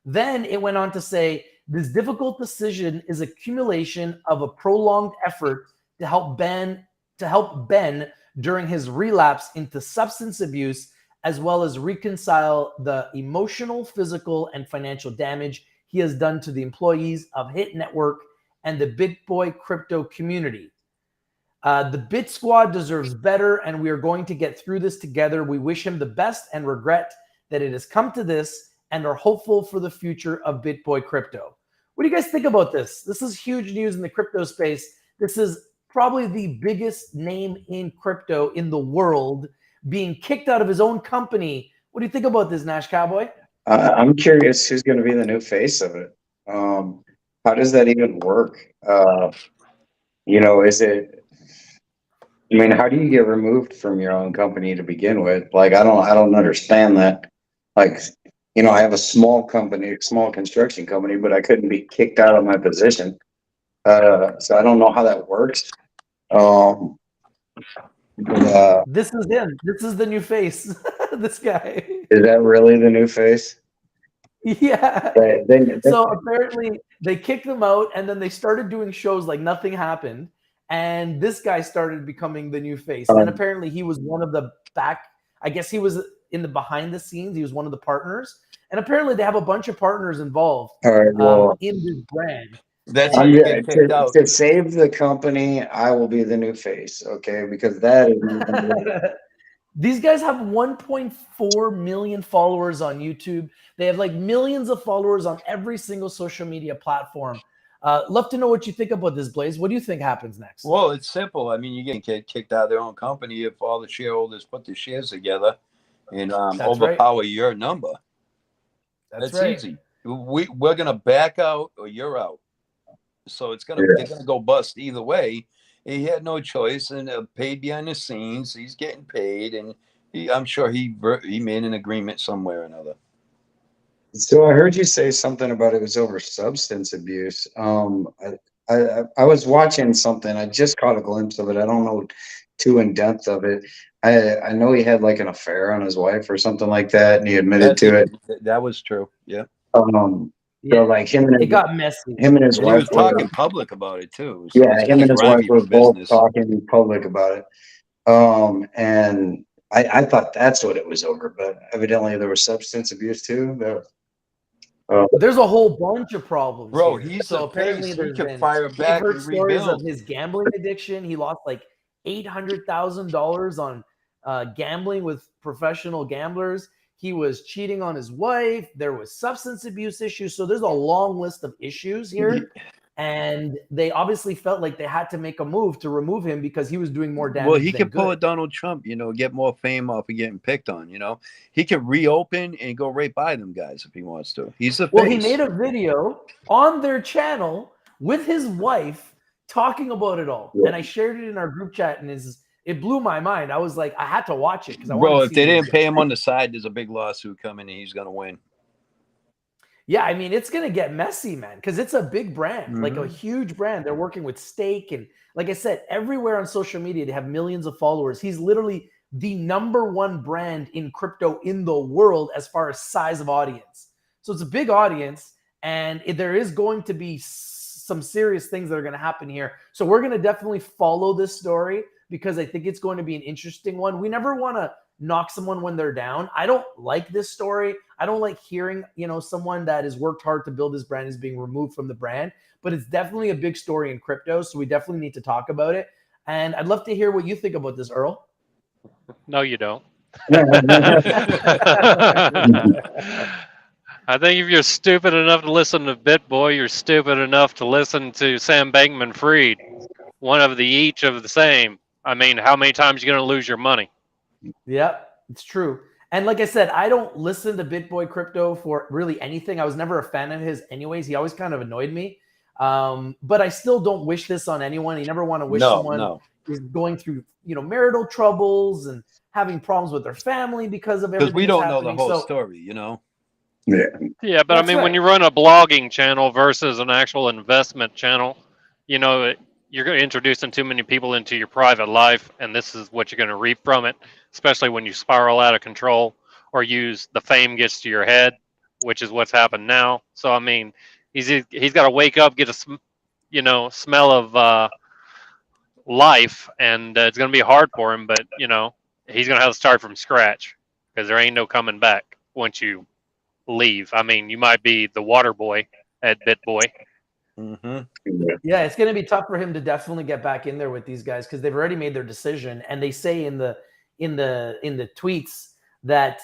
Then it went on to say, this difficult decision is accumulation of a prolonged effort to help Ben during his relapse into substance abuse, as well as reconcile the emotional, physical, and financial damage he has done to the employees of Hit Network and the Bitboy crypto community. The Bit Squad deserves better, and we are going to get through this together. We wish him the best and regret that it has come to this, and are hopeful for the future of Bitboy Crypto. What do you guys think about this? This is huge news in the crypto space. This is probably the biggest name in crypto in the world being kicked out of his own company. What do you think about this, Nash Cowboy? I'm curious who's going to be the new face of it. How does that even work? You know, is it? I mean, how do you get removed from your own company to begin with? Like, I don't understand that. Like, you know, I have a small company, a small construction company, but I couldn't be kicked out of my position. So I don't know how that works. This is him. This is the new face. This guy. Is that really the new face? Yeah. So apparently they kicked him out, and then they started doing shows like nothing happened. And this guy started becoming the new face. And apparently he was one of the I guess he was in the behind the scenes. He was one of the partners. And apparently they have a bunch of partners involved in this brand. That's how you get kicked out. To save the company, I will be the new face, okay? Because that is these guys have 1.4 million followers on YouTube. They have like millions of followers on every single social media platform. Love to know what you think about this, Blaze. What do you think happens next? Well, it's simple. I mean, you get kicked out of their own company if all the shareholders put their shares together and overpower your number. That's right. Easy. We're gonna back out or you're out. So they're gonna go bust either way. He had no choice, and paid behind the scenes. He's getting paid, and I'm sure he made an agreement somewhere or another. So I heard you say something about it was over substance abuse. I was watching something. I just caught a glimpse of it. I don't know too in depth of it. I know he had like an affair on his wife or something like that, and he admitted to it. That was true. Yeah. So like it got messy. Him and his wife he was talking public about it too. So yeah, him and his wife were both talking in public about it. And I thought that's what it was over, but evidently there was substance abuse too. There's a whole bunch of problems. Bro, here. So apparently he can fire back and stories of his gambling addiction. He lost like $800,000 on gambling with professional gamblers. He was cheating on his wife. There was substance abuse issues. So there's a long list of issues here. And they obviously felt like they had to make a move to remove him because he was doing more damage. Well, he than could pull good. a Donald Trump, get more fame off of getting picked on. He could reopen and go right by them guys if he wants to. He's the face. Well, he made a video on their channel with his wife talking about it all, and I shared it in our group chat, and it blew my mind. I was like, I had to watch it because I wanted to see. If they didn't pay him on the side, there's a big lawsuit coming, and he's gonna win. Yeah, I mean, it's going to get messy, man, because it's a big brand, like a huge brand. They're working with Stake. And like I said, everywhere on social media, they have millions of followers. He's literally the #1 brand in crypto in the world as far as size of audience. So it's a big audience, and there is going to be some serious things that are going to happen here. So we're going to definitely follow this story because I think it's going to be an interesting one. We never want to knock someone when they're down. I don't like this story. I don't like hearing, someone that has worked hard to build this brand is being removed from the brand, but it's definitely a big story in crypto. So we definitely need to talk about it. And I'd love to hear what you think about this, Earl. No, you don't. I think if you're stupid enough to listen to Bitboy, you're stupid enough to listen to Sam Bankman-Fried. One of the each of the same. I mean, how many times are you going to lose your money? Yep, it's true. And like I said, I don't listen to Bitboy Crypto for really anything. I was never a fan of his anyways. He always kind of annoyed me. But I still don't wish this on anyone. You never want to wish someone is going through, marital troubles and having problems with their family because of everything. Because we don't know the whole story, Yeah, but I mean, when you run a blogging channel versus an actual investment channel, you're going to introducing too many people into your private life, and this is what you're going to reap from it, especially when you spiral out of control or use the fame gets to your head, which is what's happened now. So, I mean, he's got to wake up, get a smell of life, and it's going to be hard for him, but, he's going to have to start from scratch because there ain't no coming back once you leave. I mean, you might be the water boy at Bitboy. Yeah, it's going to be tough for him to definitely get back in there with these guys because they've already made their decision, and they say in the tweets that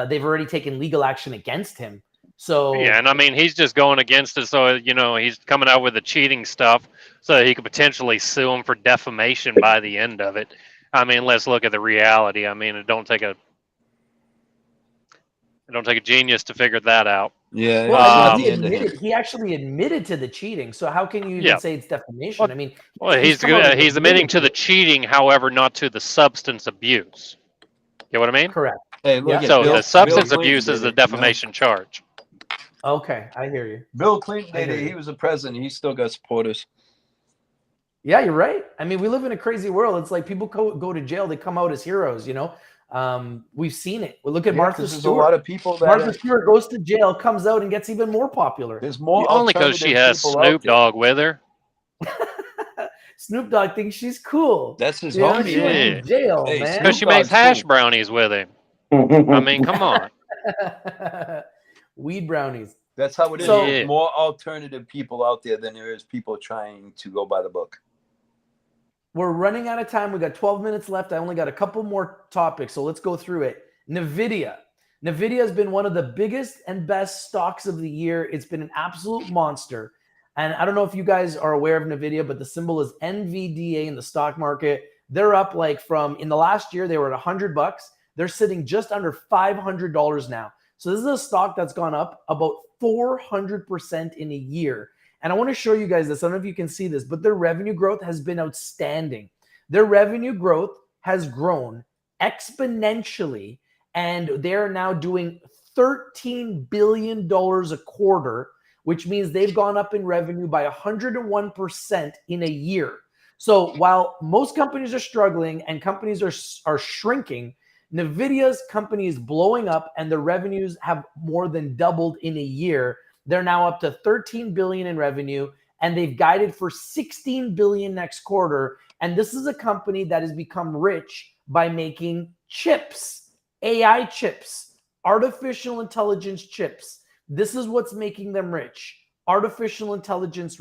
they've already taken legal action against him. So yeah, and I mean he's just going against it. So he's coming out with the cheating stuff, so he could potentially sue him for defamation by the end of it. I mean, let's look at the reality. I mean, it don't take a genius to figure that out. Yeah. Well, he actually admitted to the cheating. So how can you even say it's defamation? Well, I mean, he's admitting to the cheating, however, not to the substance abuse. Get what I mean? Correct. Hey, look so the substance abuse is the defamation charge. Okay, I hear you. Bill Clinton did it. He was the president. He still got supporters. Yeah, you're right. I mean, we live in a crazy world. It's like people go to jail. They come out as heroes, We've seen it. We look at Martha Stewart. There's a lot of people that Martha Stewart goes to jail, comes out, and gets even more popular. There's more only because she has Snoop Dogg with her. Snoop Dogg thinks she's cool. That's his homie. She went in jail, man. Because she makes hash brownies with him. I mean, come on. Weed brownies. That's how it is. There's more alternative people out there than there is people trying to go by the book. We're running out of time. We got 12 minutes left. I only got a couple more topics, so let's go through it. Nvidia. Nvidia has been one of the biggest and best stocks of the year. It's been an absolute monster. And I don't know if you guys are aware of Nvidia, but the symbol is NVDA in the stock market. They're up in the last year, they were at $100. They're sitting just under $500 now. So this is a stock that's gone up about 400% in a year. And I want to show you guys this. I don't know if you can see this, but their revenue growth has been outstanding. Their revenue growth has grown exponentially, and they're now doing $13 billion a quarter, which means they've gone up in revenue by 101% in a year. So while most companies are struggling and companies are shrinking, Nvidia's company is blowing up, and the revenues have more than doubled in a year. They're now up to 13 billion in revenue, and they've guided for 16 billion next quarter. And this is a company that has become rich by making chips, AI chips, artificial intelligence chips. This is what's making them rich. Artificial intelligence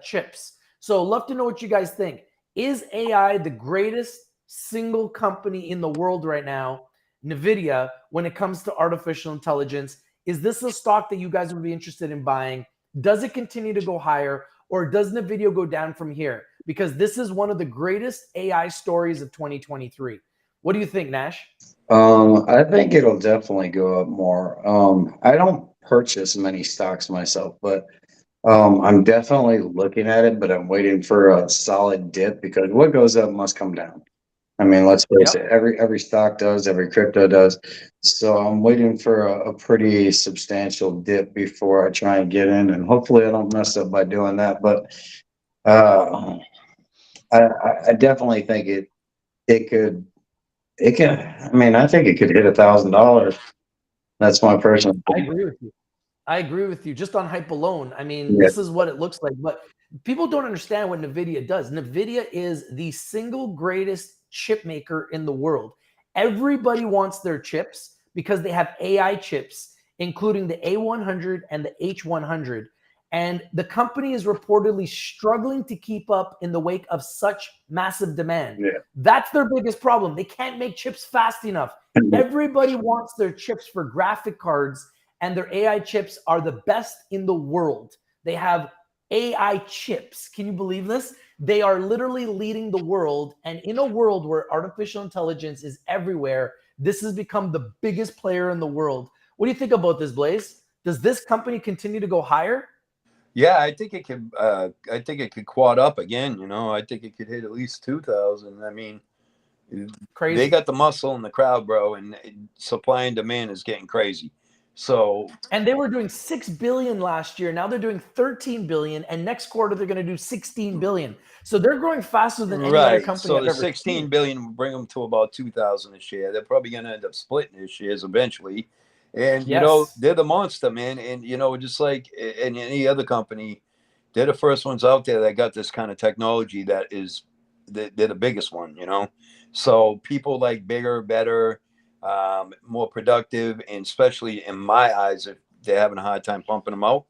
chips. So love to know what you guys think. Is AI the greatest single company in the world right now, Nvidia, when it comes to artificial intelligence? Is this a stock that you guys would be interested in buying? Does it continue to go higher? or does Nvidia go down from here? Because this is one of the greatest AI stories of 2023. What do you think, Nash? I think it'll definitely go up more. I don't purchase many stocks myself, but I'm definitely looking at it, but I'm waiting for a solid dip because what goes up must come down. I mean, let's face it, every stock does, every crypto does. So I'm waiting for a pretty substantial dip before I try and get in, and hopefully I don't mess up by doing that. But I definitely think it could. I mean, I think it could hit $1,000. That's my personal I opinion. agree with you. I agree with you. Just on hype alone, I mean, Yeah. this is what it looks like. But people don't understand what Nvidia does. Nvidia is the single greatest chip maker in the world. Everybody wants their chips because they have AI chips, including the A100 and the H100. And the company is reportedly struggling to keep up in the wake of such massive demand. Yeah. That's their biggest problem. They can't make chips fast enough. Everybody wants their chips for graphic cards, and their AI chips are the best in the world. They have AI chips. Can you believe this? They are literally leading the world. And in a world where artificial intelligence is everywhere, this has become the biggest player in the world. What do you think about this, Blaze? Does this company continue to go higher? Yeah, I think it could. I think it could quad up again. You know, I think it could hit at least 2,000. I mean, Crazy. they got the muscle in the crowd, bro, and supply and demand is getting crazy. So, and they were doing 6 billion last year. Now they're doing 13 billion, and next quarter they're going to do 16 billion. So they're growing faster than any other company. So I've the ever 16 seen. billion will bring them to about 2,000 a share. They're probably going to end up splitting their shares eventually. And you know, they're the monster, man. And you know, just like in any other company, they're the first ones out there that got this kind of technology that is they're the biggest one, you know. So people like bigger, better, more productive, and especially in my eyes, if they're having a hard time pumping them out,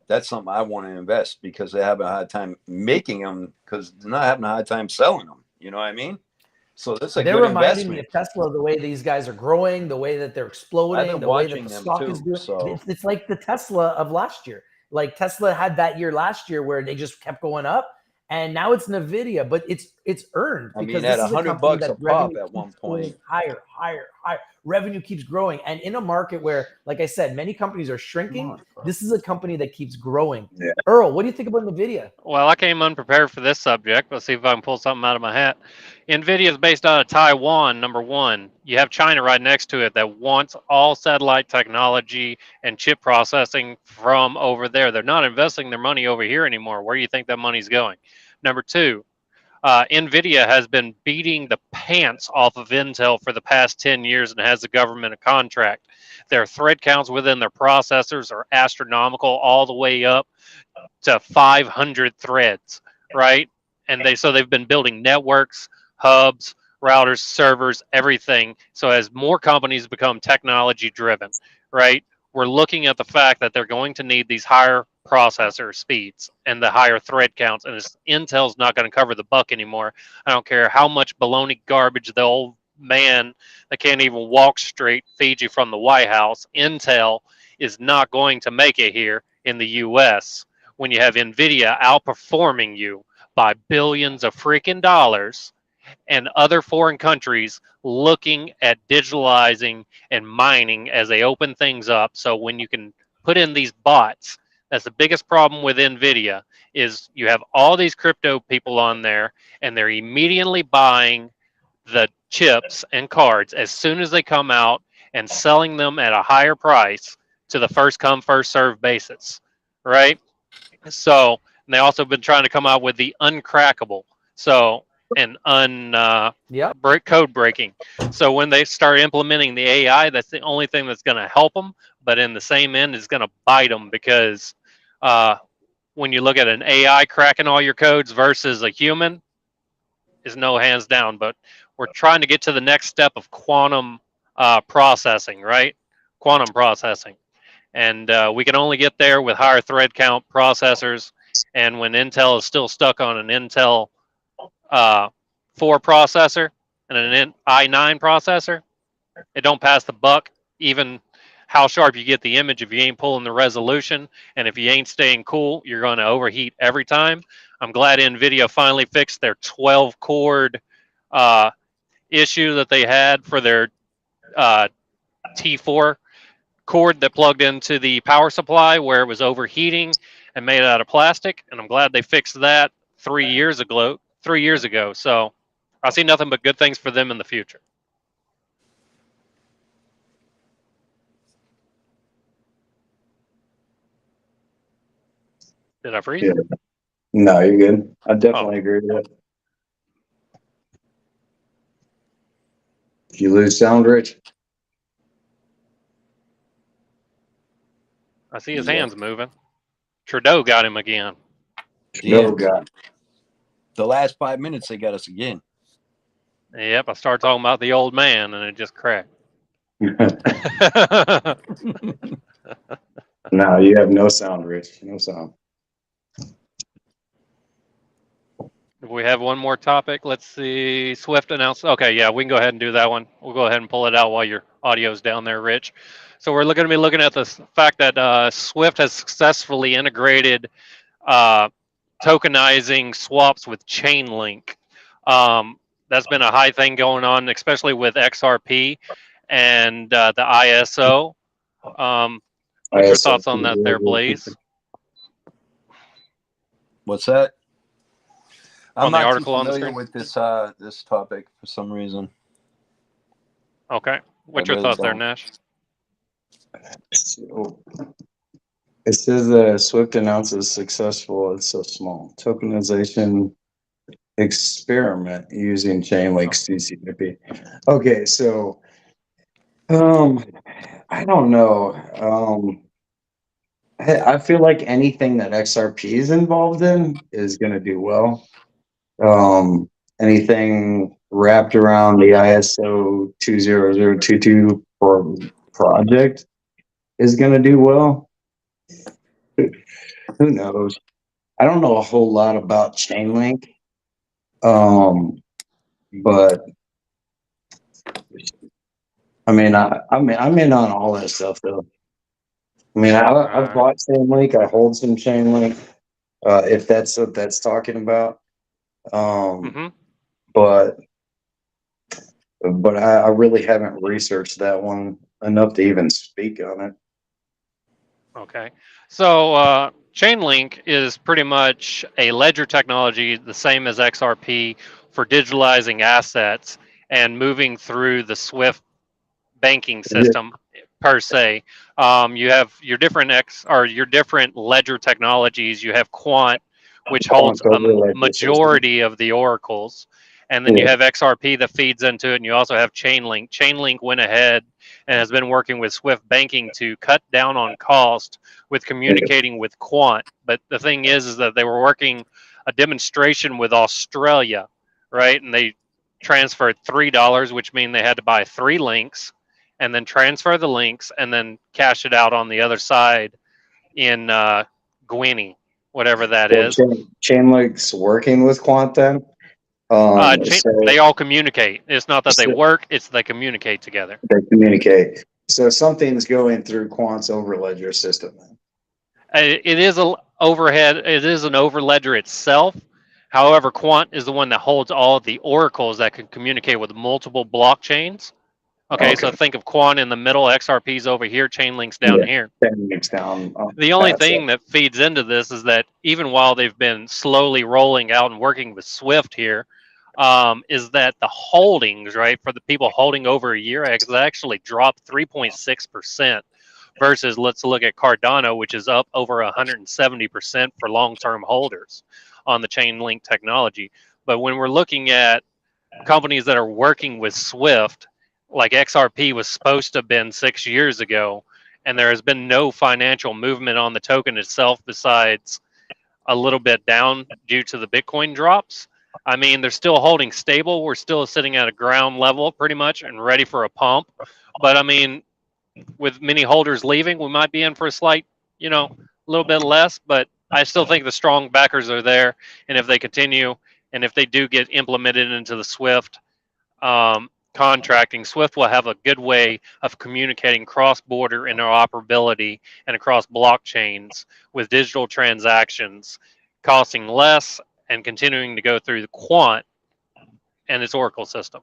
that's something I want to invest because they're having a hard time making them because they're not having a hard time selling them. You know what I mean? So that's a good reminding me investment. of Tesla, the way these guys are growing, the way that they're exploding, the way that the stock is doing. So it's like the Tesla of last year. Like Tesla had that year last year where they just kept going up, and now it's Nvidia, but it's earned because at this is a company $100 that a pop revenue at one keeps point, going higher. Revenue keeps growing, and in a market where, like I said, many companies are shrinking, this is a company that keeps growing. Yeah. Earl, what do you think about Nvidia? Well, I came unprepared for this subject. Let's see if I can pull something out of my hat. Nvidia is based out of Taiwan, number one. You have China right next to it that wants all satellite technology and chip processing from over there. They're not investing their money over here anymore. Where do you think that money's going? Number two, Nvidia has been beating the pants off of Intel for the past 10 years and has the government a contract. Their thread counts within their processors are astronomical, all the way up to 500 threads, right? And they've been building networks, hubs, routers, servers, everything. So as more companies become technology driven, right? We're looking at the fact that they're going to need these higher processor speeds and the higher thread counts, and Intel's not going to cover the buck anymore. I don't care how much baloney garbage the old man that can't even walk straight feeds you from the White House. Intel is not going to make it here in the U.S. when you have Nvidia outperforming you by billions of freaking dollars, and other foreign countries looking at digitalizing and mining as they open things up. So when you can put in these bots, that's the biggest problem with Nvidia is you have all these crypto people on there and they're immediately buying the chips and cards as soon as they come out and selling them at a higher price to the first come first serve basis, right? So and they also been trying to come out with the uncrackable. So and code breaking. So when they start implementing the AI, that's the only thing that's going to help them. But in the same end, is going to bite them because when you look at an AI cracking all your codes versus a human, is no hands down. But we're trying to get to the next step of quantum processing, right? Quantum processing. And we can only get there with higher thread count processors. And when Intel is still stuck on an Intel 4 processor and an i9 processor, it don't pass the buck. Even how sharp you get the image if you ain't pulling the resolution, and if you ain't staying cool, you're going to overheat every time. I'm glad Nvidia finally fixed their 12 cord issue that they had for their T4 cord that plugged into the power supply where it was overheating and made out of plastic. And I'm glad they fixed that 3 years ago. 3 years ago. So I see nothing but good things for them in the future. Did I freeze? Yeah. No, you're good. I definitely agree with that. If you lose sound, Rich? I see his hands moving. Trudeau got him again. No, God. The last 5 minutes, they got us again. Yep, I started talking about the old man, and it just cracked. No, you have no sound, Rich. No sound. We have one more topic. Let's see. Swift announced. Okay, yeah, we can go ahead and do that one. We'll go ahead and pull it out while your audio's down there, Rich. So we're going to be looking at the fact that Swift has successfully integrated tokenizing swaps with Chainlink. That's been a high thing going on, especially with XRP and the ISO. What's your thoughts on that there, Blaze? What's that? I'm On the not article too on the familiar screen? with this topic for some reason. Okay. What's your thoughts there, Nash? So, it says Swift announces successful, it's so small, tokenization experiment using Chainlink CCP. Okay, so I don't know. I feel like anything that XRP is involved in is going to do well. Anything wrapped around the ISO 20022 project is going to do well. Who knows? I don't know a whole lot about Chainlink, but I mean, I'm in on all that stuff though. I mean, I've bought Chainlink. I hold some Chainlink. If that's what that's talking about. But I really haven't researched that one enough to even speak on it. Okay. So Chainlink is pretty much a ledger technology, the same as XRP, for digitalizing assets and moving through the SWIFT banking system per se. You have your different your different ledger technologies. You have Quant, which holds a majority of the oracles. And then you have XRP that feeds into it, and you also have Chainlink. Chainlink went ahead and has been working with Swift Banking to cut down on cost with communicating with Quant. But the thing is that they were working a demonstration with Australia, right? And they transferred $3, which means they had to buy 3 links and then transfer the links and then cash it out on the other side in Guinea, whatever that is. Chainlink's working with Quant then? They all communicate. It's not that they work, it's they communicate together. They communicate. So something's going through Quant's overledger system. It is an overhead. It is an overledger itself. However, Quant is the one that holds all of the oracles that can communicate with multiple blockchains. Okay, so think of Quant in the middle, XRP's over here, Chainlink's down here. Chainlink's down. The only thing that feeds into this is that even while they've been slowly rolling out and working with Swift here, is that the holdings, right, for the people holding over a year, has actually dropped 3.6% versus, let's look at Cardano, which is up over 170% for long-term holders on the Chainlink technology. But when we're looking at companies that are working with Swift, like XRP was supposed to have been 6 years ago, and there has been no financial movement on the token itself besides a little bit down due to the Bitcoin drops. I mean, they're still holding stable. We're still sitting at a ground level pretty much and ready for a pump. But I mean, with many holders leaving, we might be in for a slight, a little bit less, but I still think the strong backers are there. And if they continue, and if they do get implemented into the Swift, contracting, Swift will have a good way of communicating cross-border interoperability and across blockchains with digital transactions costing less and continuing to go through the quant and its Oracle system.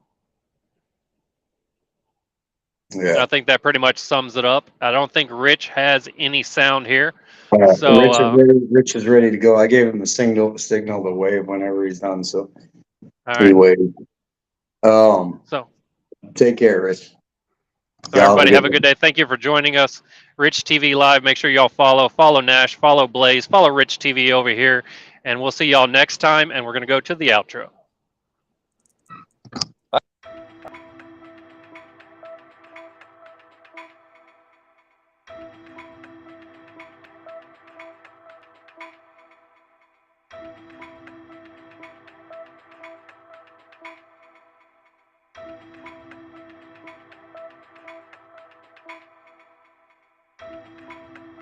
Yeah. And I think that pretty much sums it up. I don't think Rich has any sound here. Rich is ready to go. I gave him the signal to wave whenever he's done. So he waved. So take care, Rich. So everybody have a good day. Thank you for joining us. Rich TV Live. Make sure y'all follow Nash, follow Blaze, follow Rich TV over here. And we'll see y'all next time. And we're going to go to the outro.